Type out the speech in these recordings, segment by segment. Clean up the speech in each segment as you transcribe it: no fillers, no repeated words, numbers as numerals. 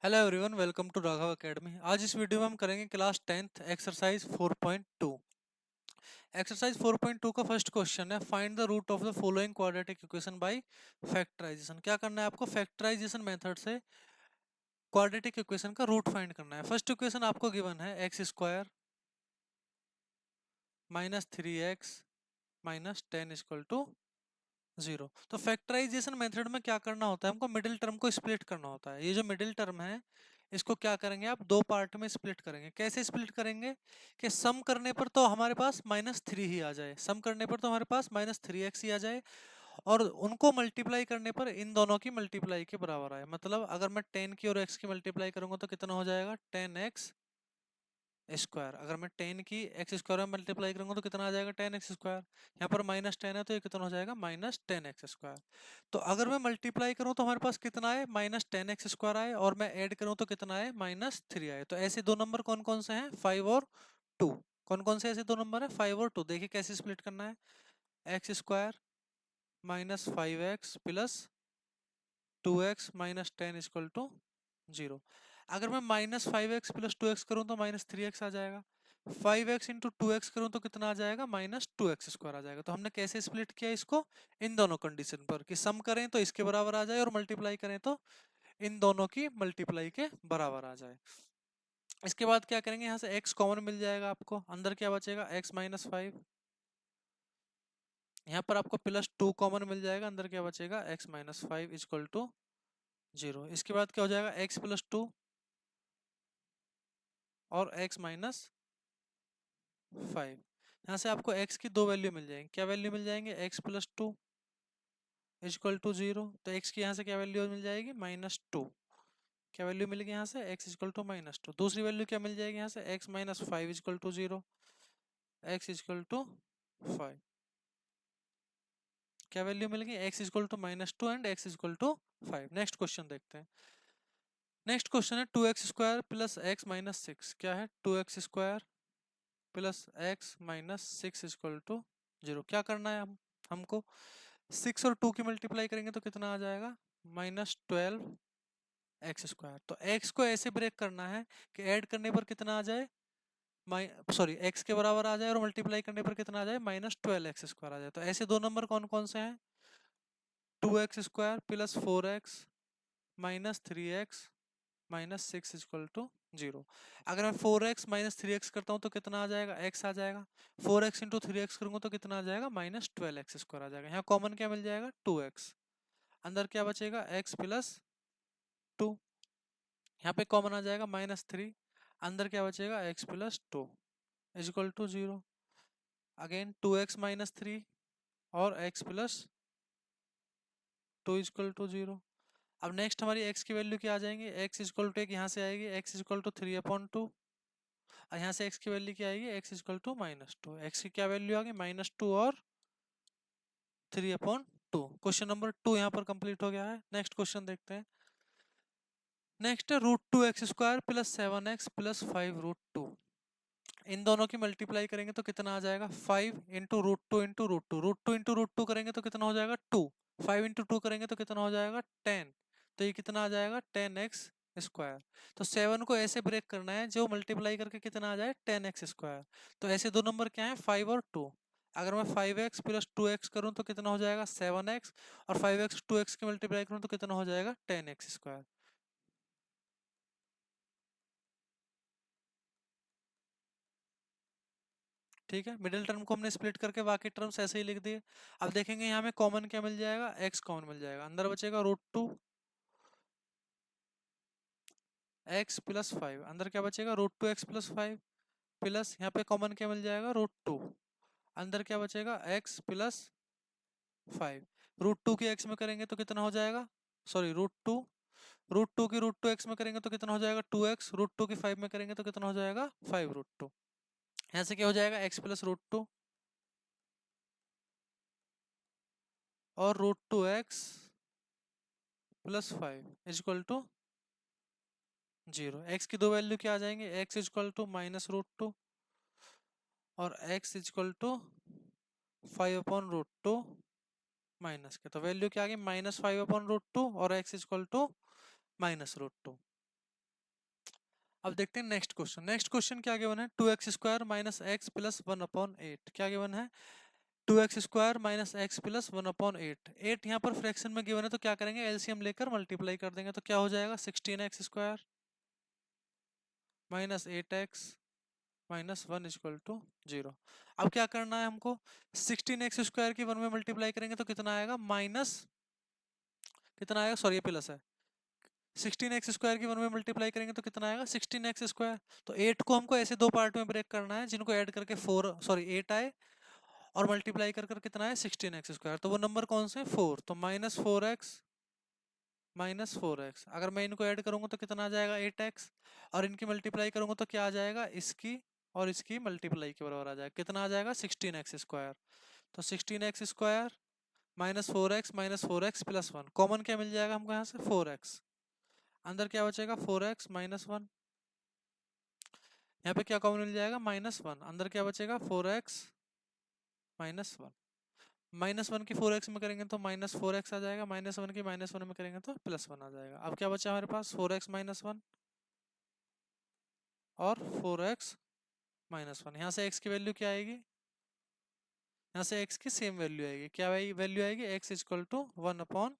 Hello everyone, welcome to Raghav academy. आज इस video में हम करेंगे क्लास 10th एक्सरसाइज 4.2। एक्सरसाइज 4.2 का फर्स्ट क्वेश्चन है, find the root of the following quadratic equation by factorisation. क्या करना है आपको? फैक्टराइजेशन मेथड से क्वाड्रेटिक इक्वेशन का रूट फाइंड करना है। फर्स्ट इक्वेशन आपको गिवन है x square minus 3x minus 10 equal to 0। तो फैक्टराइजेशन मेथड में क्या करना होता है? हमको मिडिल टर्म को स्प्लिट करना होता है। ये जो मिडिल टर्म है इसको क्या करेंगे आप? दो पार्ट में स्प्लिट करेंगे। कैसे स्प्लिट करेंगे कि सम करने पर तो हमारे पास -3 ही आ जाए, सम करने पर तो हमारे पास -3x ही आ जाए, और उनको मल्टीप्लाई करने पर इन दोनों की मल्टीप्लाई के बराबर आए। मतलब अगर मैं 10 की और x की मल्टीप्लाई करूंगा तो कितना हो जाएगा? 10x square. अगर मैं 10 की एक्स स्क्वायर में मल्टीप्लाई करूंगा तो कितना आ जाएगा? 10x square. यहाँ पर -10 है तो ये कितना हो जाएगा? -10x square. तो अगर मैं मल्टीप्लाई करूं तो हमारे पास कितना है? -10x स्क्वायर आए, और मैं ऐड करूं तो कितना है? -3 आए। तो ऐसे दो नंबर कौन कौन से हैं? 5 और 2। कौन कौन से ऐसे दो नंबर है? 5 और 2। देखिए कैसे स्प्लिट करना है। X square -5x plus 2x -10 equal to 0। अगर मैं -5x प्लस 2x करूं तो -3x आ जाएगा। 5x इंटू 2x करूं तो कितना आ जाएगा? -2x स्क्वायर आ जाएगा। तो हमने कैसे स्प्लिट किया इसको? इन दोनों कंडीशन पर कि सम करें तो इसके बराबर आ जाए और मल्टीप्लाई करें तो इन दोनों की मल्टीप्लाई के बराबर आ जाए। इसके बाद क्या करेंगे? यहाँ से x कॉमन मिल जाएगा आपको, अंदर क्या बचेगा? x-5। यहाँ पर आपको +2 कॉमन मिल जाएगा, अंदर क्या बचेगा? x-5 equal to 0। इसके बाद क्या हो जाएगा? x+2 और x-5। यहाँ से आपको x की दो वैल्यू मिल जाएंगी। क्या वैल्यू मिल जाएंगे? x+2 equal to 0। तो x की यहाँ से क्या वैल्यू मिल जाएगी? -2। क्या वैल्यू मिलेगी यहाँ से? x equal to -2। दूसरी वैल्यू क्या मिल जाएगी यहाँ से? x-5 equal to 0। x equal to 5। क्या वैल्यू मिल गई? x equal to -2 and x equal to 5। Next question देखते हैं। नेक्स्ट क्वेश्चन है 2x square plus x minus 6। क्या है? 2x square plus x minus 6 equal to 0। क्या करना है हमको? 6 और 2 की मल्टीप्लाई करेंगे तो कितना आ जाएगा? -12x square. तो x को ऐसे ब्रेक करना है कि ऐड करने पर कितना आ जाए? x के बराबर आ जाए, और मल्टीप्लाई करने पर कितना आ जाए? -12x स्क्वायर आ जाए। तो ऐसे दो नंबर कौन कौन से हैं? 2x square plus 4x minus 3x minus 6 equal to 0। अगर मैं 4x माइनस 3x करता हूँ तो कितना आ जाएगा? x आ जाएगा। 4x इंटू 3x करूंगा तो कितना आ जाएगा? -12x स्क्वायर आ जाएगा। यहाँ कॉमन क्या मिल जाएगा? 2x। अंदर क्या बचेगा? x plus 2। यहाँ पे कॉमन आ जाएगा -3। अंदर क्या बचेगा? x plus 2 equal to 0। Again 2x minus 3 और x प्लस 2 इक्वल टू 0। अब नेक्स्ट हमारी x की वैल्यू क्या आ जाएंगे? x इक्वल टू एक यहाँ से आएगी, x इक्वल टू 3/2। और यहाँ से x की वैल्यू क्या आएगी? x equal to -2। x की क्या वैल्यू आ गई? -2 और 3/2। क्वेश्चन नंबर 2 यहाँ पर कंप्लीट हो गया है। नेक्स्ट क्वेश्चन देखते हैं। नेक्स्ट है √2x² प्लस 7x प्लस 5√2। इन दोनों की मल्टीप्लाई करेंगे तो कितना आ जाएगा? 5 इंटू √2 इंटू √2। √2 इंटू √2 करेंगे तो कितना हो जाएगा? 2। 5 इंटू 2 करेंगे तो कितना हो जाएगा? 10। तो ये कितना आ जाएगा? 10x square. तो 7 को ऐसे ब्रेक करना है जो मल्टीप्लाई करके कितना आ जाए? 10x square. तो ऐसे दो नंबर क्या है? 5 और 2। अगर मैं 5x प्लस 2x करूं तो कितना हो जाएगा? 7x। और 5x 2x की मल्टीप्लाई करूं तो कितना हो जाएगा? 10x square. ठीक है, मिडिल टर्म को हमने स्प्लिट करके बाकी टर्म्स ऐसे ही लिख दिए। अब देखेंगे यहाँ में कॉमन क्या मिल जाएगा? x कॉमन मिल जाएगा, अंदर बचेगा √2 x प्लस 5। अंदर क्या बचेगा? √2x प्लस 5 प्लस यहाँ पे कॉमन क्या मिल जाएगा? √2। अंदर क्या बचेगा? x plus 5। √2 की x में करेंगे तो कितना हो जाएगा? सॉरी, √2 की √2 x में करेंगे तो कितना हो जाएगा? 2x। √2 की 5 में करेंगे तो कितना हो जाएगा? 5√2। यहाँ से क्या हो जाएगा? x प्लस √2 और √2x plus 5 equal to 0। x की दो वैल्यू क्या आ जाएंगे? x इक्वल टू -√2 और x इक्वल टू 5/√2 माइनस के। तो वैल्यू क्या आ गई? -5/√2 और x इक्वल टू -√2। अब देखते हैं नेक्स्ट क्वेश्चन। नेक्स्ट क्वेश्चन क्या गिवन है, 2x² माइनस एक्स प्लस 1/8। क्या गिवन है, 2x² माइनस एक्स प्लस 1/8। 8 यहाँ पर फ्रैक्शन में गिवन है, तो क्या करेंगे, एलसीएम लेकर मल्टीप्लाई कर देंगे, तो क्या हो जाएगा, 16x² minus 8x minus 1 equal to 0। अब क्या करना है हमको, 16x² की 1 में मल्टीप्लाई करेंगे तो कितना आएगा, माइनस कितना आएगा, सॉरी ये प्लस है, 16x² की 1 में मल्टीप्लाई करेंगे तो कितना आएगा, 16x²। तो 8 को हमको ऐसे दो पार्ट में ब्रेक करना है जिनको ऐड करके 4 सॉरी 8 आए, और मल्टीप्लाई कर कर कितना है, 16x²। तो वो नंबर कौन से, 4, तो -4x अगर मैं इनको ऐड करूंगा तो कितना आ जाएगा, 8x, और इनकी मल्टीप्लाई करूंगा तो क्या आ जाएगा, इसकी और इसकी मल्टीप्लाई के बराबर आ जाएगा, कितना आ जाएगा, 16x²। तो 16x² -4x प्लस 1, कॉमन क्या मिल जाएगा हमको यहाँ से, 4x, अंदर क्या बचेगा, 4x माइनस 1, यहाँ पे क्या कॉमन मिल जाएगा, -1, अंदर क्या बचेगा, 4x माइनस 1। -1 की 4x में करेंगे तो -4x आ जाएगा, -1 की -1 में करेंगे तो +1 आ जाएगा। अब क्या बचा हमारे पास, 4x माइनस 1 और 4x माइनस 1। यहाँ से x की वैल्यू क्या आएगी, यहाँ से x की सेम वैल्यू आएगी, क्या वैल्यू आएगी, x इक्वल टू 1/4।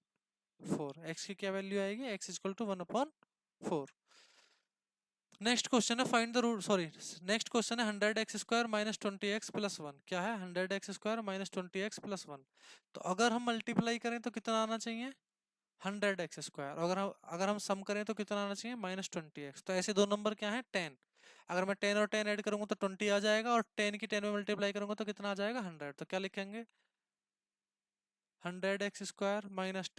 x की क्या वैल्यू आएगी, x equal to 1/4। Next question है find the root, sorry next question है 100x² माइनस 20x प्लस 1। क्या है, 100x² माइनस 20x प्लस 1। तो अगर हम मल्टीप्लाई करें तो कितना आना चाहिए, 100x²। अगर हम सम करें तो कितना आना चाहिए, -20x। तो ऐसे दो नंबर क्या है, 10। अगर मैं 10 और 10 ऐड करूंगा तो 20 आ जाएगा, और 10 की 10 में मल्टीप्लाई करूंगा तो कितना आ जाएगा, 100। तो क्या लिखेंगे, 100x² minus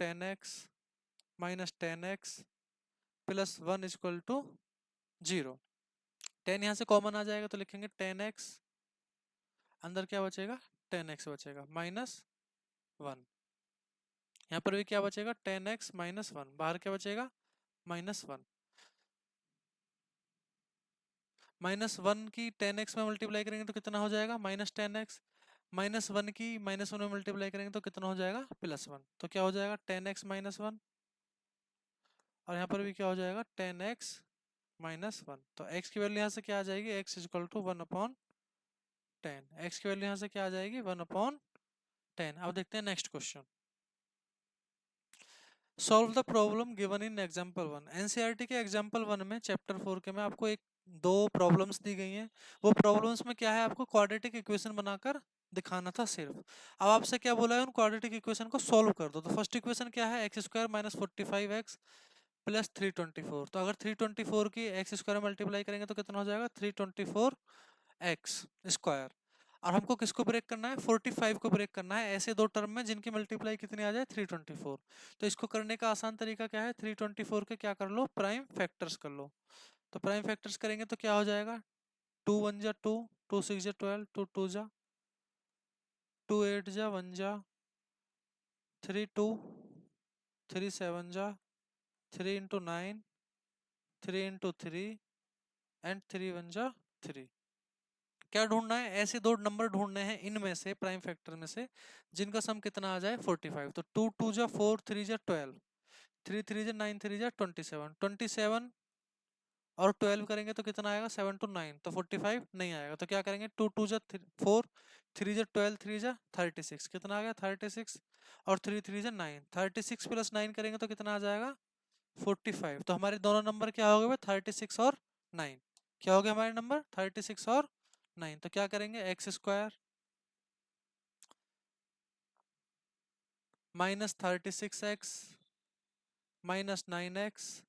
10x plus 1 equal to 0। 10 यहाँ से कॉमन आ जाएगा तो लिखेंगे 10x, अंदर क्या बचेगा, 10x बचेगा -1। यहाँ पर भी क्या बचेगा, 10x -1, बाहर क्या बचेगा, -1। -1 की 10x में मल्टीप्लाई करेंगे तो कितना हो जाएगा, -10x। -1 की -1 में मल्टीप्लाई करेंगे तो कितना हो जाएगा, +1। तो क्या हो जाएगा, 10x -1, और यहाँ पर भी क्या हो जाएगा, 10x -1। तो x की वैल्यू यहाँ से क्या आ जाएगी, x इक्वल टू 1/10। x की वैल्यू यहाँ से क्या आ जाएगी, 1/10। अब देखते हैं next question. Solve the problem given in example 1। NCERT के एग्जांपल 1 में चैप्टर 4 के में आपको एक दो प्रॉब्लम्स दी गई हैं। वो प्रॉब्लम्स में क्या है, आपको क्वाड्रेटिक इक्वेशन बनाकर दिखाना था सिर्फ। अब आपसे क्या बोला है, उन क्वाड्रेटिक इक्वेशन को सॉल्व कर दो। तो फर्स्ट इक्वेशन क्या है, x² माइनस 45x प्लस 324। तो अगर 324 की x² मल्टीप्लाई करेंगे तो कितना हो जाएगा, 324x²। और हमको किसको ब्रेक करना है, 45 को ब्रेक करना है ऐसे दो टर्म में जिनकी मल्टीप्लाई कितनी आ जाए, 324। तो इसको करने का आसान तरीका क्या है, 324 के क्या कर लो, प्राइम फैक्टर्स कर लो। तो प्राइम फैक्टर्स करेंगे तो क्या हो जाएगा, 2 1 जा 2, 2 6 जा 12, 2 2 जा 2 8 जा 1 जा 3 2, 3 7 जा 3 into 9, 3 into 3 एंड 3 1 जा 3। क्या ढूंढना है, ऐसे दो नंबर ढूंढने हैं इनमें से, प्राइम फैक्टर में से, जिनका सम कितना आ जाए 45। तो 2 2 जा 4, 3 जा 12, 3 3 जा 9, 3 जा 27, 27 और 12 करेंगे तो कितना आएगा, 7 to 9, तो 45 नहीं आएगा। तो क्या करेंगे, 2 2 जा 4, 3 जा 12, 3 जा 36, कितना आ गया 36, और 3 3 जा 9, 36 प्लस 9 करेंगे तो कितना आ जाएगा 45। तो हमारे दोनों नंबर क्या हो गए, 36 और 9। क्या हो गया हमारे नंबर, 36 और 9। तो क्या करेंगे, x² -36x -9x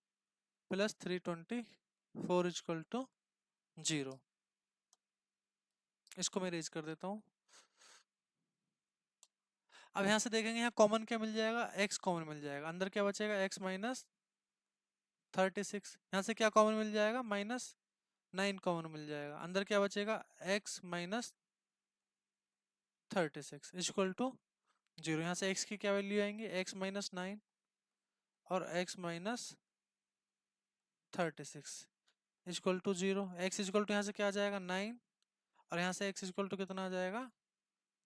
plus 324 equal to 0। इसको मैं रेज कर देता हूँ। अब यहाँ से देखेंगे, यहाँ कॉमन क्या मिल जाएगा, x कॉमन मिल जाएगा, अंदर क्या बचेगा, x -36। यहाँ से क्या कॉमन मिल जाएगा, -9 कॉमन मिल जाएगा, अंदर क्या बचेगा, x -36 इक्वल टू 0। यहाँ से x की क्या वैल्यू आएंगी, x -9 और x -36 equal to 0। x equal to यहाँ से क्या आ जाएगा 9, और यहाँ से x इक्वल टू कितना आ जाएगा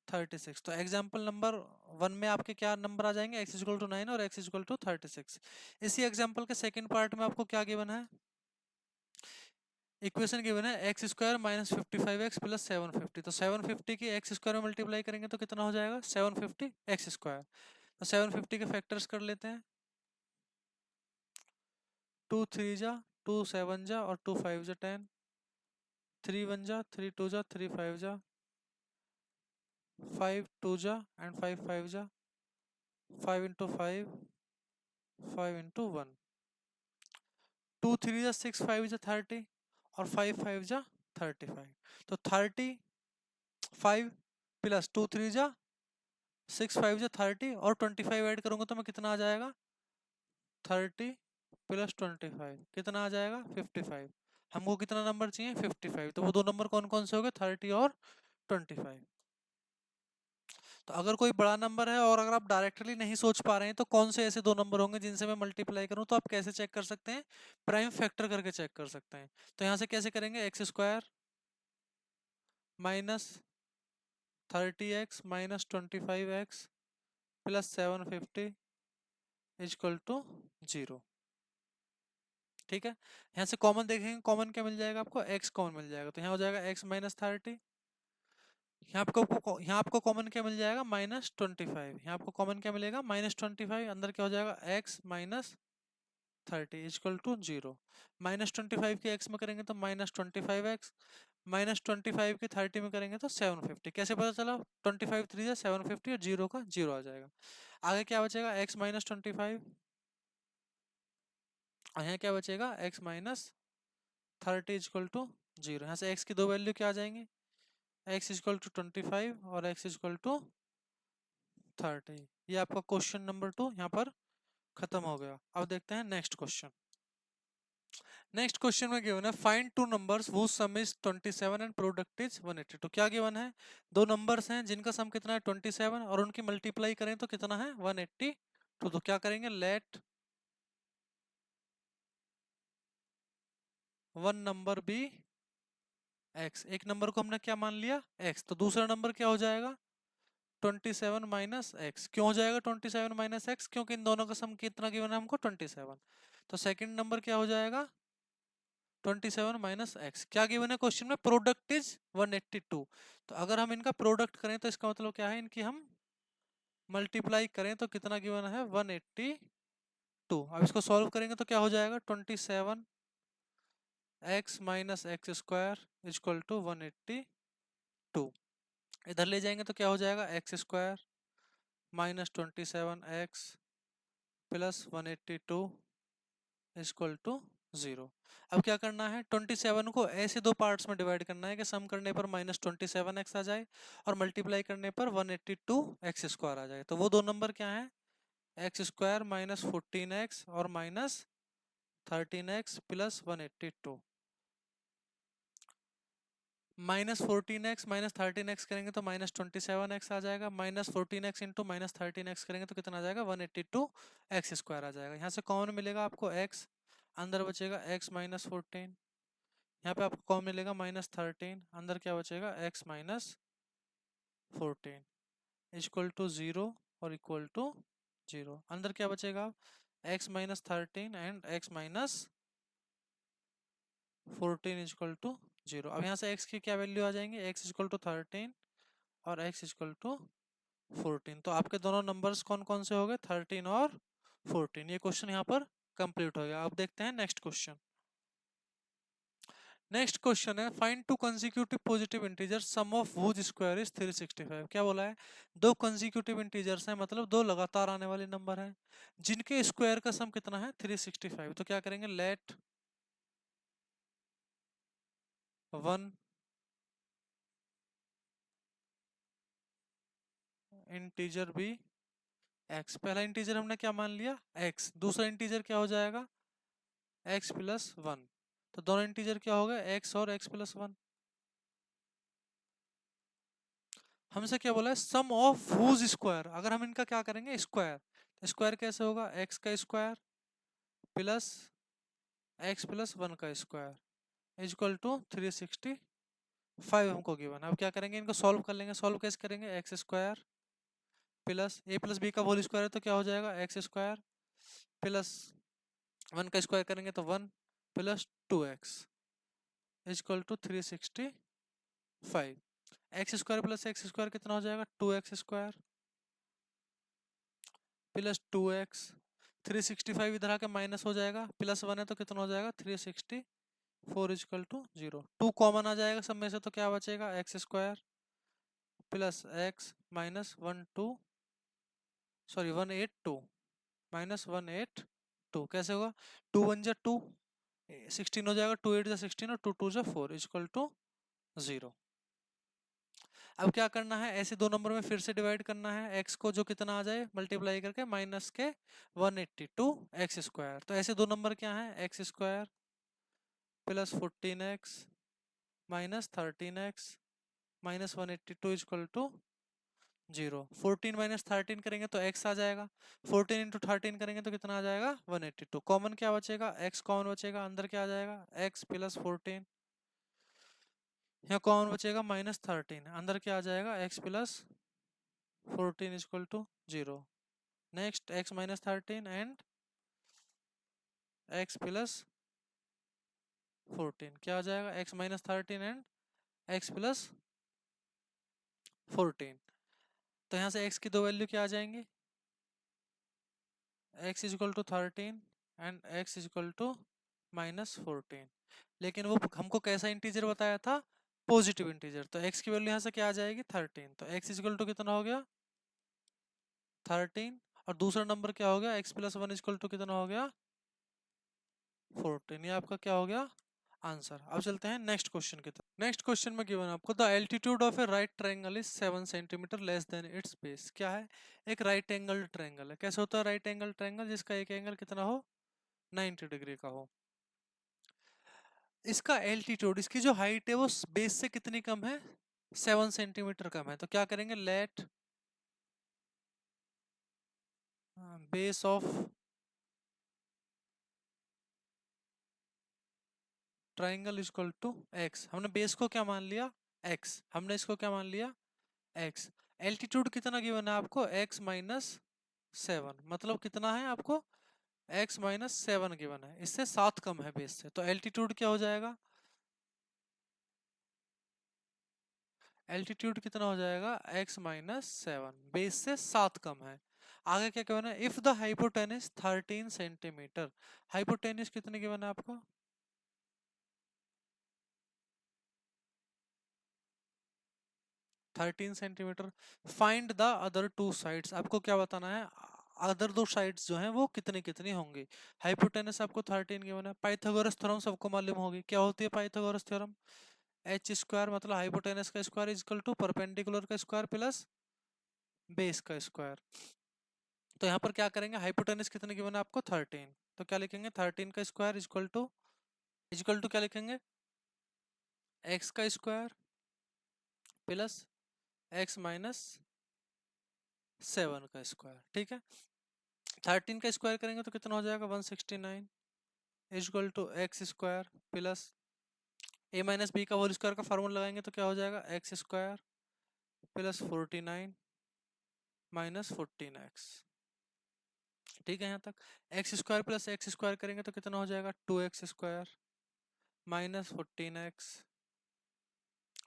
36। तो एग्जाम्पल नंबर 1 में आपके क्या नंबर आ जाएंगे, x इक्वल टू 9 और x इक्वल टू 36। इसी एग्जाम्पल के सेकंड पार्ट में आपको क्या गिवन है, इक्वेशन गिवन है x square minus 55x plus 750, तो 750 की एक्स स्क्वायर में मल्टीप्लाई करेंगे तो कितना हो जाएगा 750 एक्स स्क्वायर। तो 750 के फैक्टर्स कर लेते हैं, 2 3 जा, 2 7 जा और 2 5 जा 10, 3 1 जा, 3 2 जा, 3 5 जा, 5 2 जा एंड 5 5 जा, 5 इंटू 5, 5 इंटू 1, 2 3 जा 6 5 जा 30 और 5 5 जा 35, तो 35 प्लस 2 3 जा 6 5 जा 30 और 25 ऐड करूंगा तो मैं कितना आ जाएगा 30 प्लस 25 कितना आ जाएगा 55। हमको कितना नंबर चाहिए 55, तो वो दो नंबर कौन कौन से हो गए 30 और 25। तो अगर कोई बड़ा नंबर है और अगर आप डायरेक्टली नहीं सोच पा रहे हैं तो कौन से ऐसे दो नंबर होंगे जिनसे मैं मल्टीप्लाई करूं, तो आप कैसे चेक कर सकते हैं, प्राइम फैक्टर करके चेक कर सकते हैं। तो यहाँ से कैसे करेंगे, x square minus 30x minus 25x plus 750 equal to 0। ठीक है, यहाँ से कॉमन देखेंगे, कॉमन क्या मिल जाएगा आपको, x कॉमन मिल जाएगा, तो यहाँ हो जाएगा x माइनस 30। यहाँ आपको कॉमन क्या मिल जाएगा माइनस 25, यहाँ आपको कॉमन क्या मिलेगा माइनस 25, अंदर क्या हो जाएगा x minus 30 equal to 0। Minus 25 के x में करेंगे तो माइनस 25x, माइनस 25 के 30 में करेंगे तो 750। कैसे पता चला, 25 3 750 और 0 का 0 आ जाएगा। आगे क्या बचेगा x माइनस 25 और यहाँ क्या बचेगा x माइनस 30 इजक्वल टू 0। यहाँ से x की दो वैल्यू क्या आ जाएंगी, x इजक्वल टू 25 और x इजक्वल टू 30। ये आपका क्वेश्चन नंबर 2 यहाँ पर खत्म हो गया। अब देखते हैं नेक्स्ट क्वेश्चन। नेक्स्ट क्वेश्चन में गिवन है find two numbers whose sum is 27 and product is 180। तो क्या गिवन है, दो नंबर्स हैं जिनका सम कितना है 27 और उनकी मल्टीप्लाई करें तो कितना है 180। तो क्या करेंगे, let one number be x। एक नंबर को हमने क्या मान लिया x, तो दूसरा नंबर क्या हो जाएगा 27 माइनस एक्स। क्यों हो जाएगा 27 माइनस एक्स, क्योंकि इन दोनों का सम कितना गिवन है हमको 27। तो सेकंड नंबर क्या हो जाएगा 27 माइनस एक्स। क्या गिवन है क्वेश्चन में, प्रोडक्ट इज 182। तो अगर हम इनका प्रोडक्ट करें तो इसका मतलब क्या है, इनकी हम मल्टीप्लाई करें तो कितना गिवन है 182। अब इसको सॉल्व करेंगे तो क्या हो जाएगा 27 x minus x square equal to 182। इधर ले जाएंगे तो क्या हो जाएगा x square minus 27x plus 182 equal to 0। अब क्या करना है 27 को ऐसे दो पार्ट्स में डिवाइड करना है कि सम करने पर माइनस 27x आ जाए और मल्टीप्लाई करने पर 182 एक्स स्क्वायर आ जाए। तो वो दो नंबर क्या है, एक्स स्क्वायर माइनस 14x और minus 13x plus 182। Minus 14x minus 13x करेंगे तो माइनस 27x आ जाएगा, minus 14x into minus 13x करेंगे तो कितना आ जाएगा 182 एक्स स्क्वायर आ जाएगा। यहाँ से कॉमन मिलेगा आपको x, अंदर बचेगा x माइनस 14, यहाँ पे आपको कॉमन मिलेगा माइनस 13, अंदर क्या बचेगा x माइनस 14 इक्वल टू 0 और इक्वल टू 0। अंदर क्या बचेगा x minus 13 and x minus 14 equal to 0। अब यहाँ से x की क्या वैल्यू आ जाएंगे, x इक्वल टू 13 और x इक्वल टू 14। तो आपके दोनों नंबर्स कौन कौन से हो गए 13 और 14। ये क्वेश्चन यहाँ पर कंप्लीट हो गया। अब देखते हैं नेक्स्ट क्वेश्चन। नेक्स्ट क्वेश्चन है find two consecutive positive integer sum of whose square is 365। क्या बोला है, दो कंसेक्यूटिव इंटीजर्स हैं, मतलब दो लगातार आने वाले नंबर हैं जिनके स्क्वायर का सम कितना है 365। तो क्या करेंगे, let one integer be x. पहला इंटीजर हमने क्या मान लिया x, दूसरा इंटीजर क्या हो जाएगा x प्लस 1। तो दोनों इंटीजर क्या हो गए x और x प्लस 1। हमसे क्या बोला है सम ऑफ व्होज स्क्वायर, अगर हम इनका क्या करेंगे स्क्वायर, स्क्वायर कैसे होगा x का स्क्वायर प्लस x प्लस 1 का स्क्वायर इक्वल टू 365 हमको गिवन है। अब क्या करेंगे इनको सॉल्व कर लेंगे, सॉल्व कैसे करेंगे x square plus a plus b का होल स्क्वायर है तो क्या हो जाएगा एक्स स्क्वायर प्लस 1 का स्क्वायर करेंगे तो 1 plus 2x equal to 365। X square plus x square कितना हो जाएगा, 2x² प्लस 2x। 365 इधर आके माइनस हो जाएगा, प्लस 1 है तो कितना हो जाएगा, 364 इजक्वल टू 0। 2 कॉमन आ जाएगा सब में से, तो क्या बचेगा, x² plus x minus 182 minus 182। कैसे होगा, 2 1 जा 2, 16 हो जाएगा, 2 8 जा 16 और 2 2 जा 4 इजक्वल टू 0। अब क्या करना है, ऐसे दो नंबर में फिर से डिवाइड करना है, x को जो कितना आ जाए मल्टीप्लाई करके माइनस के 182 x²। तो ऐसे दो नंबर क्या है, x² plus 14x minus 13x minus 182 equal to 0। 14 minus 13 करेंगे तो x आ जाएगा, 14 इंटू 13 करेंगे तो कितना आ जाएगा, 182। कॉमन क्या बचेगा, x कॉमन बचेगा, अंदर क्या आ जाएगा, x प्लस 14। यहाँ कॉमन बचेगा माइनस 13, अंदर क्या आ जाएगा, x plus 14 equal to 0। Next x minus 13 and x plus 14 क्या आ जाएगा, x minus 13 and x plus 14। तो यहाँ से x की दो वैल्यू क्या आ जाएंगी, x equal to 13 and x equal to minus 14। लेकिन वो हमको कैसा इंटीजर बताया था, पॉजिटिव इंटीजर। तो x की वैल्यू यहाँ से क्या आ जाएगी, 13। तो x इजक्वल टू कितना हो गया, 13। और दूसरा नंबर क्या हो गया, x प्लस 1 इजक्वल टू कितना हो गया, 14। ये आपका क्या हो गया, आंसर। अब चलते हैं नेक्स्ट क्वेश्चन की तरफ। नेक्स्ट क्वेश्चन में गिवन आपको, the altitude of A right triangle is 7 centimetre less than it's base. क्या है, एक राइट एंगल ट्रायंगल है। कैसे होता है राइट एंगल ट्रायंगल, जिसका एक एंगल कितना हो, 90 डिग्री का हो। इसका एल्टीट्यूड, इसकी जो हाइट है वो बेस से कितनी कम है, 7 सेंटीमीटर कम है। तो क्या करेंगे, let base of triangle equal to x. हमने बेस को क्या मान लिया, एक्स। हमने इसको क्या मान लिया, एक्स। एल्टीट्यूड कितना गिवन है आपको, एक्स माइनस 7। मतलब कितना है आपको, एक्स माइनस 7 गिवन है, इससे 7 कम है बेस से। तो एल्टीट्यूड क्या हो जाएगा, एल्टीट्यूड कितना हो जाएगा, एक्स माइनस 7, बेस से 7 कम है। आगे क्या कहना है, if the hypotenuse 13 centimetre. Hypotenuse कितने गिवन है आपको, 13 centimetre. Find the other two sides. आपको क्या बताना है, अदर दो साइड्स जो हैं वो कितनी कितनी होंगी। हाइपोटेनस आपको 13 गिवन है। पाइथागोरस थ्योरम सबको मालूम होगी, क्या होती है पाइथागोरस थ्योरम, h² मतलब हाइपोटेनस का स्क्वायर इक्वल टू परपेंडिकुलर का स्क्वायर प्लस बेस का स्क्वायर। तो यहाँ पर क्या करेंगे, हाइपोटेनस कितने गिवन है आपको, 13। तो क्या लिखेंगे, 13 का स्क्वायर इक्वल टू क्या लिखेंगे, एक्स का स्क्वायर प्लस एक्स माइनस 7 का स्क्वायर। ठीक है, 13 का स्क्वायर करेंगे तो कितना हो जाएगा, 169 equal to x square plus a minus b का होल स्क्वायर का फार्मूला लगाएंगे तो क्या हो जाएगा, x square plus 49 minus 14x। ठीक है यहाँ तक। X square plus x square करेंगे तो कितना हो जाएगा, 2x² माइनस 14x।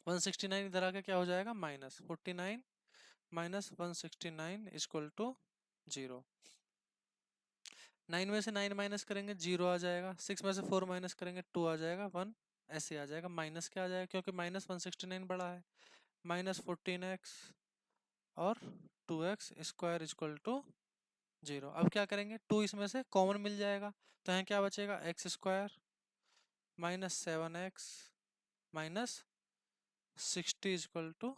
169 इधर आके क्या हो जाएगा, माइनस 49 माइनस 169 इक्वल टू 0। 9 में से 9 माइनस करेंगे 0 आ जाएगा, 6 में से 4 माइनस करेंगे 2 आ जाएगा, 1 ऐसे आ जाएगा। माइनस क्या आ जाएगा, क्योंकि माइनस 169 बड़ा है, माइनस 14x और 2x स्क्वायर इक्वल टू 0। अब क्या करेंगे, 2 इसमें से कॉमन मिल जाएगा, तो यहाँ क्या बचेगा, x square minus 7x minus 60 equal to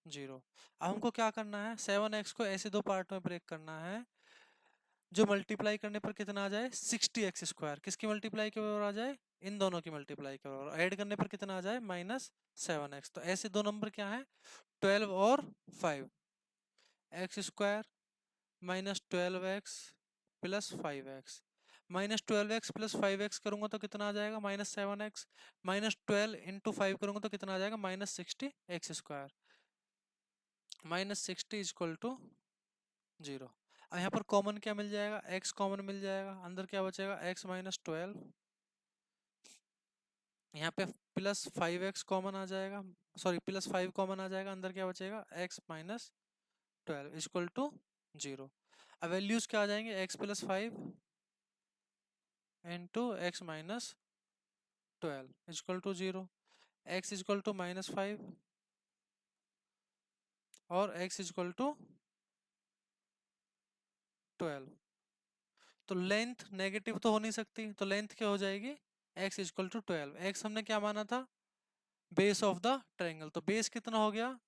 0। अब हमको क्या करना है, 7x को ऐसे दो पार्ट में ब्रेक करना है जो मल्टीप्लाई करने पर कितना आ जाए, 60x²। किसकी मल्टीप्लाई के बराबर आ जाए, इन दोनों की मल्टीप्लाई के बराबर। ऐड करने पर कितना आ जाए, माइनस 7x। तो ऐसे दो नंबर क्या है, 12 और 5। x² minus 12x plus 5x। Minus 12x plus 5x करूंगा तो कितना आ जाएगा, माइनस 7x। माइनस 12 इंटू 5 करूंगा तो कितना आ जाएगा, minus 60x²। Minus 60 equal to 0। अब यहाँ पर कॉमन क्या मिल जाएगा, x कॉमन मिल जाएगा, अंदर क्या बचेगा, x माइनस 12 यहाँ पे प्लस 5x कॉमन आ जाएगा, सॉरी प्लस 5 कॉमन आ जाएगा, अंदर क्या बचेगा x माइनस 12 इक्वल टू 0। अब वैल्यूज क्या आ जाएंगे, x plus 5 into x minus 12 equal to 0, x equal to minus 5 और x इक्वल टू 12। तो लेंथ नेगेटिव तो हो नहीं सकती, तो लेंथ क्या हो जाएगी, x इक्वल टू 12। x हमने क्या माना था, बेस ऑफ द ट्रायंगल, तो बेस कितना हो गया,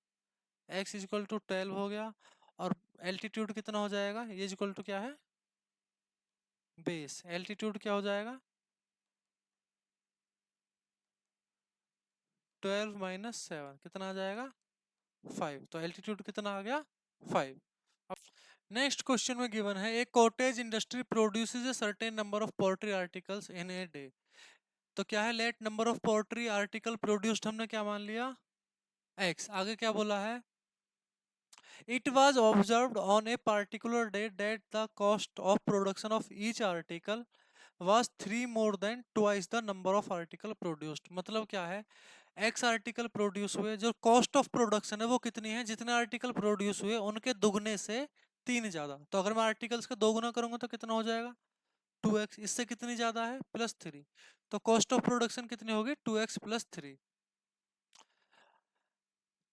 x इक्वल टू 12 हो गया। और एल्टीट्यूड कितना हो जाएगा, ये इक्वल टू क्या है, बेस। एल्टीट्यूड क्या हो जाएगा, 12 माइनस 7 कितना आ जाएगा, 5। तो एल्टीट्यूड कितना आ गया, 5। नेक्स्ट क्वेश्चन में गिवन है एक cottage industry produces a certain number of poultry articles in a day. तो क्या है, let number of poultry article produced हमने क्या मान लिया, x। आगे क्या बोला है, it was observed on a particular day that the cost of production of each article was 3 more than twice the number of article produced। मतलब क्या है, x आर्टिकल प्रोड्यूस हुए, जो कॉस्ट ऑफ प्रोडक्शन है वो कितनी है, जितने आर्टिकल प्रोड्यूस हुए उनके दुगने से 3 ज्यादा। तो अगर मैं आर्टिकल्स का दोगुना करूंगा तो कितना हो जाएगा, 2x। इससे कितनी ज्यादा है, प्लस 3। तो कॉस्ट ऑफ प्रोडक्शन कितनी होगी, 2x plus 3।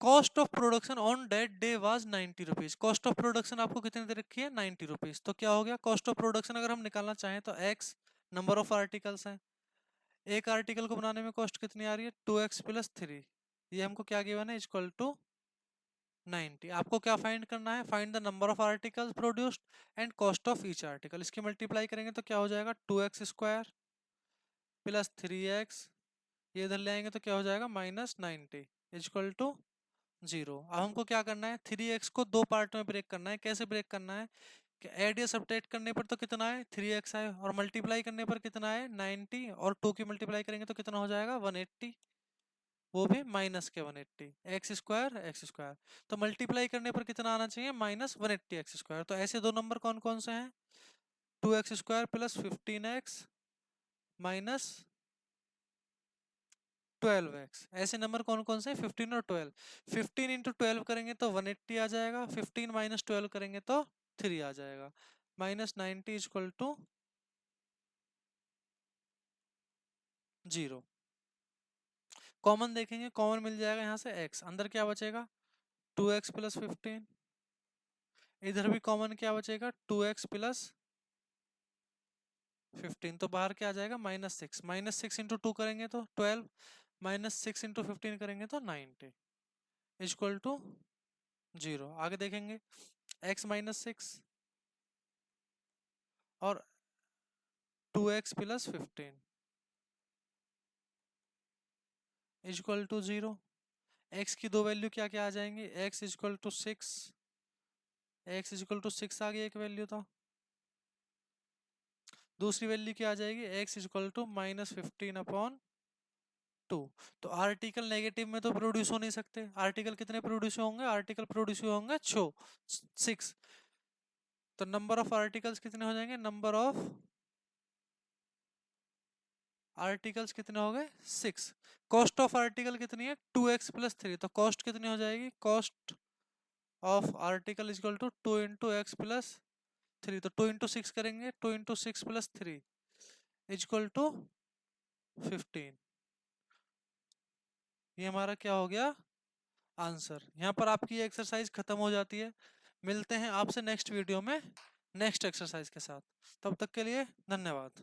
Cost of production on that day was 90 rupees. Cost of production आपको कितनी दे रखी है, 90 रुपीज। तो क्या हो गया, कॉस्ट ऑफ प्रोडक्शन अगर हम निकालना चाहें तो x नंबर ऑफ आर्टिकल्स हैं, एक आर्टिकल को बनाने में कॉस्ट कितनी आ रही है, 2x प्लस 3। ये हमको क्या गिवन है, इक्वल टू 90। आपको क्या फाइंड करना है, find the number of articles produced and cost of each article. इसकी मल्टीप्लाई करेंगे तो क्या हो जाएगा, 2x स्क्वायर प्लस 3x, ये इधर ले आएंगे तो क्या हो जाएगा, माइनस 90 इक्वल टू 0। अब हमको क्या करना है, 3x को दो पार्ट में ब्रेक करना है। कैसे ब्रेक करना है, कि ऐड या सब्ट्रैक्ट करने पर तो कितना है, 3x आए, और मल्टीप्लाई करने पर कितना है, 90, और 2 की मल्टीप्लाई करेंगे तो कितना हो जाएगा, 180, वो भी माइनस के 180। एक्स स्क्वायर, तो मल्टीप्लाई करने पर कितना आना चाहिए, माइनस 180 x स्क्वायर। तो ऐसे दो नंबर कौन कौन से हैं, 2x square plus 15x minus 12x। ऐसे नंबर कौन कौन से हैं, 15 और 12। 15 इंटू 12 करेंगे तो 180 आ जाएगा, 15 माइनस 12 करेंगे तो 3 आ जाएगा, माइनस 90 इक्वल टू 0। कॉमन देखेंगे, कॉमन मिल जाएगा यहाँ से x, अंदर क्या बचेगा, 2x प्लस 15। इधर भी कॉमन क्या बचेगा, 2x प्लस 15। तो बाहर क्या आ जाएगा, -6। -6 इंटू 2 करेंगे तो 12, -6 इंटू 15 करेंगे तो 90 इक्वल टू 0। आगे देखेंगे, x -6 और 2x plus 15 equal to 0। x की दो वैल्यू क्या क्या आ जाएंगी, x equal to 6, x equal to 6 आ गई एक वैल्यू। तो दूसरी वैल्यू क्या आ जाएगी, x इक्वल टू -15/2। तो आर्टिकल नेगेटिव में तो प्रोड्यूस हो नहीं सकते, आर्टिकल कितने प्रोड्यूस होंगे, आर्टिकल प्रोड्यूस होंगे 6। तो नंबर ऑफ आर्टिकल्स कितने हो जाएंगे, नंबर ऑफ आर्टिकल्स कितने हो गए, 6। कॉस्ट ऑफ आर्टिकल कितनी है, 2x प्लस 3। तो कॉस्ट कितनी हो जाएगी, cost of article equal to 2 into x plus 3। तो 2 इंटू 6 करेंगे, 2 इंटू 6 प्लस 3 इक्वल टू 15। ये हमारा क्या हो गया, आंसर। यहाँ पर आपकी एक्सरसाइज खत्म हो जाती है। मिलते हैं आपसे नेक्स्ट वीडियो में नेक्स्ट एक्सरसाइज के साथ। तब तक के लिए धन्यवाद।